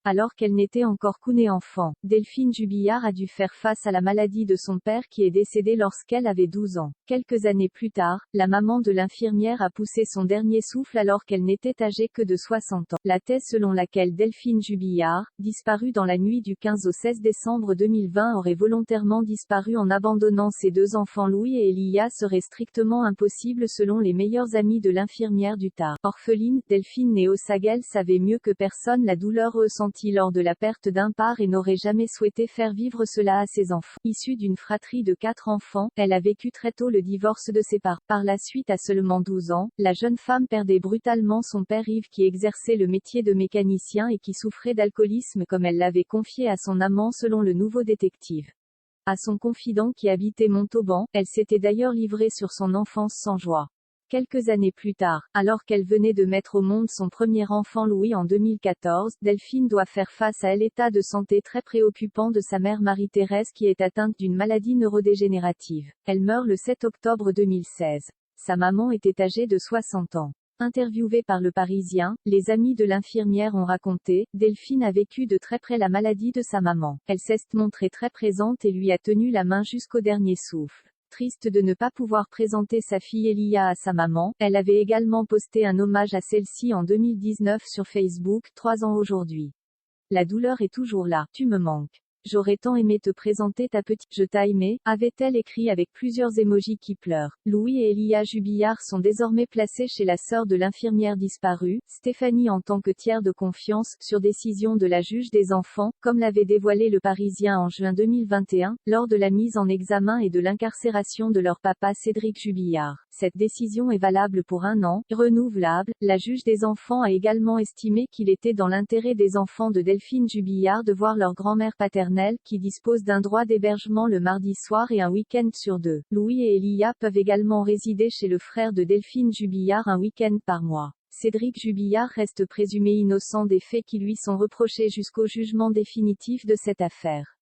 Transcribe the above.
Alors qu'elle n'était encore qu'une enfant, Delphine Jubillard a dû faire face à la maladie de son père qui est décédé lorsqu'elle avait 12 ans. Quelques années plus tard, la maman de l'infirmière a poussé son dernier souffle alors qu'elle n'était âgée que de 60 ans. La thèse selon laquelle Delphine Jubillard, disparue dans la nuit du 15 au 16 décembre 2020 aurait volontairement disparu en abandonnant ses deux enfants Louis et Elia serait strictement impossible selon les meilleurs amis de l'infirmière du Tarn. Orpheline, Delphine Néo-Sagel savait mieux que personne la douleur ressentie lors de la perte d'un parent et n'aurait jamais souhaité faire vivre cela à ses enfants. Issue d'une fratrie de 4 enfants, elle a vécu très tôt le divorce de ses parents. Par la suite à seulement 12 ans, la jeune femme perdait brutalement son père Yves qui exerçait le métier de mécanicien et qui souffrait d'alcoolisme comme elle l'avait confié à son amant selon le Nouveau Détective. À son confident qui habitait Montauban, elle s'était d'ailleurs livrée sur son enfance sans joie. Quelques années plus tard, alors qu'elle venait de mettre au monde son premier enfant Louis en 2014, Delphine doit faire face à l'état de santé très préoccupant de sa mère Marie-Thérèse qui est atteinte d'une maladie neurodégénérative. Elle meurt le 7 octobre 2016. Sa maman était âgée de 60 ans. Interviewée par Le Parisien, les amis de l'infirmière ont raconté, Delphine a vécu de très près la maladie de sa maman. Elle s'est montrée très présente et lui a tenu la main jusqu'au dernier souffle. Triste de ne pas pouvoir présenter sa fille Elia à sa maman, elle avait également posté un hommage à celle-ci en 2019 sur Facebook, 3 ans aujourd'hui. La douleur est toujours là, tu me manques. J'aurais tant aimé te présenter ta petite. Je t'ai aimé, avait-elle écrit avec plusieurs émojis qui pleurent. Louis et Elia Jubillard sont désormais placés chez la sœur de l'infirmière disparue, Stéphanie en tant que tiers de confiance, sur décision de la juge des enfants, comme l'avait dévoilé Le Parisien en juin 2021, lors de la mise en examen et de l'incarcération de leur papa Cédric Jubillard. Cette décision est valable pour 1 an, renouvelable. La juge des enfants a également estimé qu'il était dans l'intérêt des enfants de Delphine Jubillard de voir leur grand-mère paternelle, qui dispose d'un droit d'hébergement le mardi soir et un week-end sur 2. Louis et Elia peuvent également résider chez le frère de Delphine Jubillard un week-end par mois. Cédric Jubillard reste présumé innocent des faits qui lui sont reprochés jusqu'au jugement définitif de cette affaire.